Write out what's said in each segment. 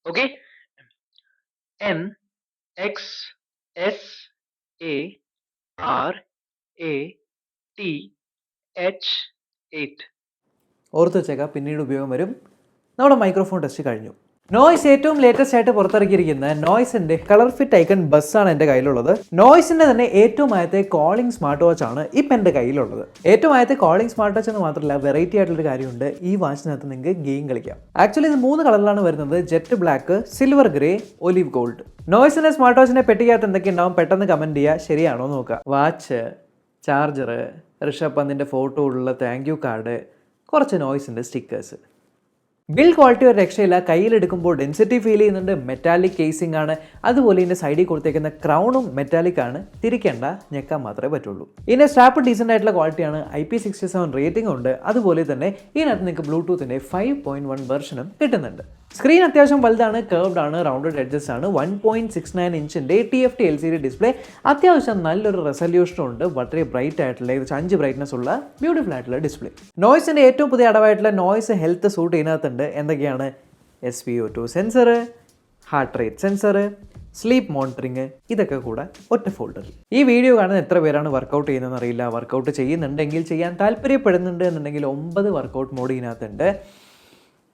Okay, NXSARAT8. ഓർത്ത് വെച്ചേക്കാം, പിന്നീട് ഉപയോഗം വരും. നമ്മുടെ മൈക്രോഫോൺ ടെസ്റ്റ് കഴിഞ്ഞു. നോയ്സ് ഏറ്റവും ലേറ്റസ്റ്റ് ആയിട്ട് പുറത്തിറക്കിയിരിക്കുന്ന നോയ്സിന്റെ കളർ ഫിറ്റ് ഐക്കൺ ബസ്സാണ് എൻ്റെ കയ്യിലുള്ളത്. നോയ്സിന്റെ തന്നെ ഏറ്റവും ആദ്യത്തെ കോളിംഗ് സ്മാർട്ട് വാച്ച് ആണ് ഇപ്പം എൻ്റെ കയ്യിലുള്ളത്. ഏറ്റവും ആദ്യത്തെ കോളിംഗ് സ്മാർട്ട് വാച്ച് എന്ന് മാത്രമല്ല, വെറൈറ്റി ആയിട്ടുള്ളൊരു കാര്യമുണ്ട്. ഈ വാച്ചിനകത്ത് നിങ്ങൾക്ക് ഗെയിം കളിക്കാം. ആക്ച്വലി ഇത് 3 കളറിലാണ് വരുന്നത്: jet black, silver grey, olive gold. നോയ്സിന്റെ സ്മാർട്ട് വാച്ചിന്റെ പെട്ടിക്കകത്ത് എന്തൊക്കെ ഉണ്ടാവും പെട്ടെന്ന് കമന്റ് ചെയ്യുക, ശരിയാണോ നോക്കുക. വാച്ച്, ചാർജർ, ഋഷഭ് പന്തിന്റെ ഫോട്ടോ ഉള്ള താങ്ക് യു കാർഡ്, കുറച്ച് നോയ്സിന്റെ സ്റ്റിക്കേഴ്സ്. ബിൽഡ് ക്വാളിറ്റി ഒരു രക്ഷയില്ല. കയ്യിലെടുക്കുമ്പോൾ ഡെൻസിറ്റി ഫീൽ ചെയ്യുന്നുണ്ട്. മെറ്റാലിക് കേസിംഗ് ആണ്. അതുപോലെ ഇതിൻ്റെ സൈഡിൽ കൊടുത്തേക്കുന്ന ക്രൗണും മെറ്റാലിക് ആണ്. തിരിക്കേണ്ട, ഞെക്കാൻ മാത്രമേ പറ്റുള്ളൂ. ഇതിൻ്റെ സ്ട്രാപ്പ് ഡീസൻ്റ് ആയിട്ടുള്ള ക്വാളിറ്റിയാണ്. IP67 റേറ്റിംഗ് ഉണ്ട്. അതുപോലെ തന്നെ ഇതിനകത്ത് നിങ്ങൾക്ക് ബ്ലൂടൂത്തിൻ്റെ 5.1 വെർഷനും കിട്ടുന്നുണ്ട്. സ്ക്രീൻ അത്യാവശ്യം വലുതാണ്, കർവ്ഡ് ആണ്, റൗണ്ടഡ് എഡ്ജസ് ആണ്. 1.69 ഇഞ്ചിൻ്റെ TFT LCD ഡിസ്പ്ലേ. അത്യാവശ്യം നല്ലൊരു റെസല്യൂഷനും ഉണ്ട്. വളരെ ബ്രൈറ്റ് ആയിട്ടുള്ള 5 ബ്രൈറ്റ്നസ് ഉള്ള ബ്യൂട്ടിഫുൾ ആയിട്ടുള്ള ഡിസ്പ്ലേ. നോയ്സിൻ്റെ ഏറ്റവും പുതിയ അടവായിട്ടുള്ള നോയ്സ് ഹെൽത്ത് സൂട്ട് ഇതിനകത്തുണ്ട്. എന്തൊക്കെയാണ്? SpO2 sensor, heart rate sensor, sleep monitoring, ഇതൊക്കെ കൂടെ ഒറ്റ ഫോൾഡറിൽ. ഈ വീഡിയോ കാണുന്ന എത്ര പേരാണ് വർക്കൗട്ട് ചെയ്യുന്നതെന്ന് അറിയില്ല. വർക്കൗട്ട് ചെയ്യുന്നുണ്ടെങ്കിൽ, ചെയ്യാൻ താല്പര്യപ്പെടുന്നുണ്ട് എന്നുണ്ടെങ്കിൽ 9 വർക്കൗട്ട് മോഡ് ഇതിനകത്തുണ്ട്.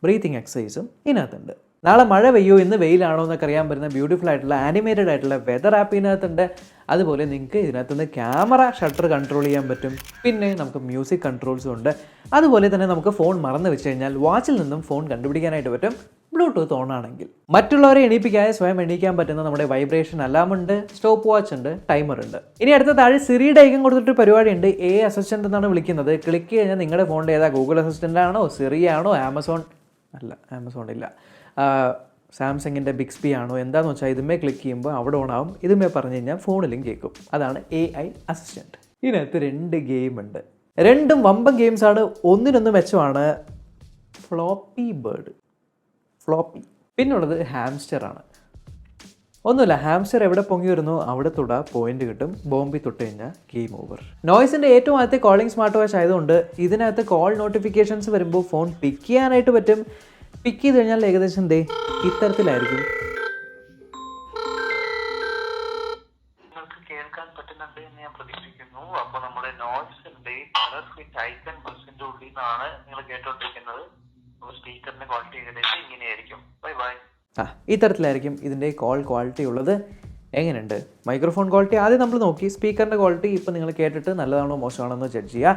ബ്രീത്തിങ് എക്സസൈസും ഇതിനകത്തുണ്ട്. നാളെ മഴ പെയ്യോ, ഇന്ന് വെയിലാണോ എന്നൊക്കെ അറിയാൻ പറ്റുന്ന ബ്യൂട്ടിഫുൾ ആയിട്ടുള്ള ആനിമേറ്റഡ് ആയിട്ടുള്ള വെതർ ആപ്പ് ഇതിനകത്തുണ്ട്. അതുപോലെ നിങ്ങൾക്ക് ഇതിനകത്തുനിന്ന് ക്യാമറ ഷട്ടർ കൺട്രോൾ ചെയ്യാൻ പറ്റും. പിന്നെ നമുക്ക് മ്യൂസിക് കൺട്രോൾസും ഉണ്ട്. അതുപോലെ തന്നെ നമുക്ക് ഫോൺ മറന്നു വെച്ച് കഴിഞ്ഞാൽ വാച്ചിൽ നിന്നും ഫോൺ കണ്ടുപിടിക്കാനായിട്ട് പറ്റും, ബ്ലൂടൂത്ത് ഓൺ ആണെങ്കിൽ. മറ്റുള്ളവരെ എണീപ്പിക്കാതെ സ്വയം എണീക്കാൻ പറ്റുന്ന നമ്മുടെ വൈബ്രേഷൻ അലാം ഉണ്ട്, സ്റ്റോപ്പ് വാച്ച് ഉണ്ട്, ടൈമർ ഉണ്ട്. ഇനി അടുത്ത താഴെ സിറിയുടെ ഐക്കൺ കൊടുത്തിട്ട് പരിപാടി ഉണ്ട്. അസിസ്റ്റന്റ് എന്നാണ് വിളിക്കുന്നത്. ക്ലിക്ക് കഴിഞ്ഞാൽ നിങ്ങളുടെ ഫോണിൽ ഏതാ, ഗൂഗിൾ അസിസ്റ്റന്റ് ആണോ, സിറി ആണോ, ആമസോൺ ഇല്ല, സാംസങ്ങിൻ്റെ ബിക്സ്ബി ആണോ, എന്താണെന്ന് വെച്ചാൽ ഇതുമേ ക്ലിക്ക് ചെയ്യുമ്പോൾ അവിടെ ഓണാവും. ഇതുമേ പറഞ്ഞു കഴിഞ്ഞാൽ ഫോണിലും കേൾക്കും. അതാണ് AI അസിസ്റ്റൻറ്റ്. ഇതിനകത്ത് 2 ഗെയിം ഉണ്ട്. 2ഉം വമ്പൻ ഗെയിംസാണ്. ഒന്നിനൊന്ന് മെച്ചമാണ്. ഫ്ലോപ്പി ബേർഡ്, പിന്നുള്ളത് ഹാംസ്റ്ററാണ്. ഒന്നുമില്ല, ഹാംസ്റ്റർ എവിടെ പൊങ്ങി വരുന്നു അവിടെ തൊടാ പോയിന്റ് കിട്ടും. ബോംബി തൊട്ട് കഴിഞ്ഞാൽ ഗെയിം ഓവർ. നോയ്സിൻ്റെ ഏറ്റവും ആദ്യത്തെ കോളിംഗ് സ്മാർട്ട് വാച്ച് ആയതുകൊണ്ട് ഇതിനകത്ത് കോൾ നോട്ടിഫിക്കേഷൻസ് വരുമ്പോൾ ഫോൺ പിക്ക് ചെയ്യാനായിട്ട് പറ്റും. പിക്ക് ചെയ്ത് കഴിഞ്ഞാൽ ഏകദേശം ഇത്തരത്തിലായിരിക്കും. നിങ്ങൾക്ക് കേൾക്കാൻ പറ്റുന്നുണ്ട് എന്ന് ഞാൻ പ്രതീക്ഷിക്കുന്നു. അപ്പോൾ നമ്മുടെ നോയ്സിന്റെ കളർ ഫിറ്റ് ഐക്കൺ ബസിന്റെ ഉള്ളിൽ നിന്നാണ് നിങ്ങൾ കേട്ടോണ്ടിരിക്കുന്നത്. സ്പീക്കറിന്റെ ക്വാളിറ്റി ഏകദേശം ഇങ്ങനെയായിരിക്കും. Bye bye. ഇത്തരത്തിലായിരിക്കും ഇതിൻ്റെ കോൾ ക്വാളിറ്റി ഉള്ളത്. എങ്ങനെയുണ്ട് മൈക്രോഫോൺ ക്വാളിറ്റി? ആദ്യം നമ്മൾ നോക്കി. സ്പീക്കറിൻ്റെ ക്വാളിറ്റി ഇപ്പോൾ നിങ്ങൾ കേട്ടിട്ട് നല്ലതാണോ മോശമാണോ എന്ന് ജഡ്ജ് ചെയ്യുക.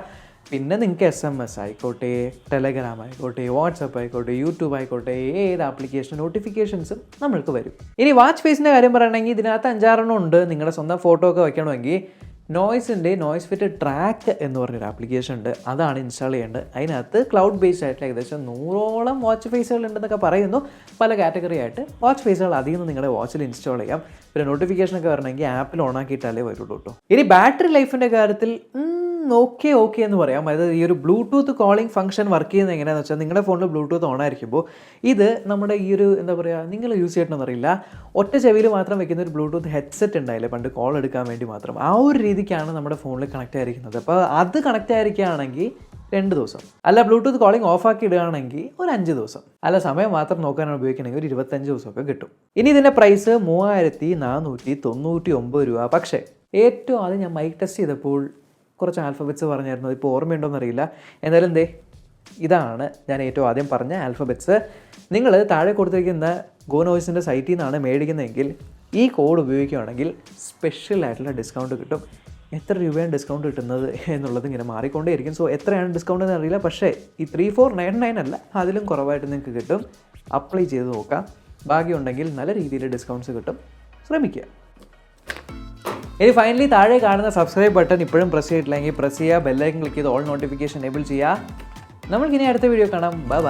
പിന്നെ നിങ്ങൾക്ക് SMS ആയിക്കോട്ടെ, ടെലഗ്രാം ആയിക്കോട്ടെ, വാട്സപ്പ് ആയിക്കോട്ടെ, യൂട്യൂബ് ആയിക്കോട്ടെ, ഏത് ആപ്ലിക്കേഷൻ നോട്ടിഫിക്കേഷൻസും നമ്മൾക്ക് വരും. ഇനി വാച്ച് ഫേസിൻ്റെ കാര്യം പറയുകയാണെങ്കിൽ ഇതിനകത്ത് 5-6 ഉണ്ട്. നിങ്ങളുടെ സ്വന്തം ഫോട്ടോ ഒക്കെ വയ്ക്കണമെങ്കിൽ നോയ്സിൻ്റെ നോയ്സ് ഫിറ്റ് ട്രാക്ക് എന്ന് പറഞ്ഞൊരു ആപ്ലിക്കേഷൻ ഉണ്ട്. അതാണ് ഇൻസ്റ്റാൾ ചെയ്യേണ്ടത്. അതിനകത്ത് ക്ലൗഡ് ബേസ്ഡ് ആയിട്ട് ഏകദേശം 100ഓളം വാച്ച് ഫേസുകൾ ഉണ്ടെന്നൊക്കെ പറയുന്നു. പല കാറ്റഗറി ആയിട്ട് വാച്ച് ഫേസുകൾ അധികം നിങ്ങളുടെ വാച്ചിൽ ഇൻസ്റ്റാൾ ചെയ്യാം. പിന്നെ നോട്ടിഫിക്കേഷനൊക്കെ വരണമെങ്കിൽ ആപ്പിൽ ഓൺ ആക്കിയിട്ടാലേ വരുള്ളൂ കേട്ടോ. ഇനി ബാറ്ററി ലൈഫിൻ്റെ കാര്യത്തിൽ ഓക്കെ എന്ന് പറയാം. അതായത് ഈ ഒരു ബ്ലൂടൂത്ത് കോളിംഗ് ഫംഗ്ഷൻ വർക്ക് ചെയ്യുന്നത് എങ്ങനെയാണെന്ന് വെച്ചാൽ, നിങ്ങളുടെ ഫോണിൽ ബ്ലൂടൂത്ത് ഓൺ ആയിരിക്കുമ്പോൾ ഇത് നമ്മുടെ ഈ ഒരു എന്താ പറയുക, നിങ്ങൾ യൂസ് ചെയ്യണമെന്ന് അറിയില്ല, ഒറ്റ ചെവിയിൽ മാത്രം വെക്കുന്ന ഒരു ബ്ലൂടൂത്ത് ഹെഡ്സെറ്റ് ഉണ്ടായില്ലേ പണ്ട് കോൾ എടുക്കാൻ വേണ്ടി മാത്രം, ആ ഒരു രീതിക്കാണ് നമ്മുടെ ഫോണിൽ കണക്ട് ആയിരിക്കുന്നത്. അപ്പോൾ അത് കണക്ട് ആയിരിക്കുകയാണെങ്കിൽ 2 ദിവസം, അല്ല ബ്ലൂടൂത്ത് കോളിംഗ് ഓഫാക്കി ഇടുകയാണെങ്കിൽ ഒരു 5 ദിവസം, അല്ല സമയം മാത്രം നോക്കാനാണ് ഉപയോഗിക്കണമെങ്കിൽ ഒരു 25 ദിവസമൊക്കെ കിട്ടും. ഇനി ഇതിൻ്റെ പ്രൈസ് 3499 രൂപ. പക്ഷേ ഏറ്റവും ആദ്യം ഞാൻ മൈക്ക് ടെസ്റ്റ് ചെയ്തപ്പോൾ കുറച്ച് ആൽഫബറ്റ്സ് പറഞ്ഞായിരുന്നു. ഇപ്പോൾ ഓർമ്മയുണ്ടോയെന്ന് അറിയില്ല. എന്തായാലും ഇതാണ് ഞാൻ ഏറ്റവും ആദ്യം പറഞ്ഞ ആൽഫബറ്റ്സ്. നിങ്ങൾ താഴെ കൊടുത്തിരിക്കുന്ന ഗോ നോയ്സിൻ്റെ സൈറ്റിൽ നിന്നാണ് മേടിക്കുന്നതെങ്കിൽ ഈ കോഡ് ഉപയോഗിക്കുകയാണെങ്കിൽ സ്പെഷ്യൽ ആയിട്ടുള്ള ഡിസ്കൗണ്ട് കിട്ടും. എത്ര രൂപയാണ് ഡിസ്കൗണ്ട് കിട്ടുന്നത് എന്നുള്ളത് ഇങ്ങനെ മാറിക്കൊണ്ടേയിരിക്കും. സോ എത്രയാണ് ഡിസ്കൗണ്ട് എന്ന് അറിയില്ല. പക്ഷേ ഈ 3499 അല്ല, അതിലും കുറവായിട്ട് നിങ്ങൾക്ക് കിട്ടും. അപ്ലൈ ചെയ്ത് നോക്കാം. ഭാഗ്യമുണ്ടെങ്കിൽ നല്ല രീതിയിൽ ഡിസ്കൗണ്ട്സ് കിട്ടും. ശ്രമിക്കുക. ഇനി ഫൈനലി താഴെ കാണുന്ന സബ്സ്ക്രൈബ് ബട്ടൺ ഇപ്പോഴും പ്രസ് ചെയ്തിട്ടില്ലെങ്കിൽ പ്രസ് ചെയ്യുക. ബെല്ലൈക്കൻ ക്ലിക്ക് ചെയ്ത് ഓൾ നോട്ടിഫിക്കേഷൻ എനേബിൾ ചെയ്യുക. നമ്മൾക്കിനി അടുത്ത വീഡിയോ കാണാം. ബൈ.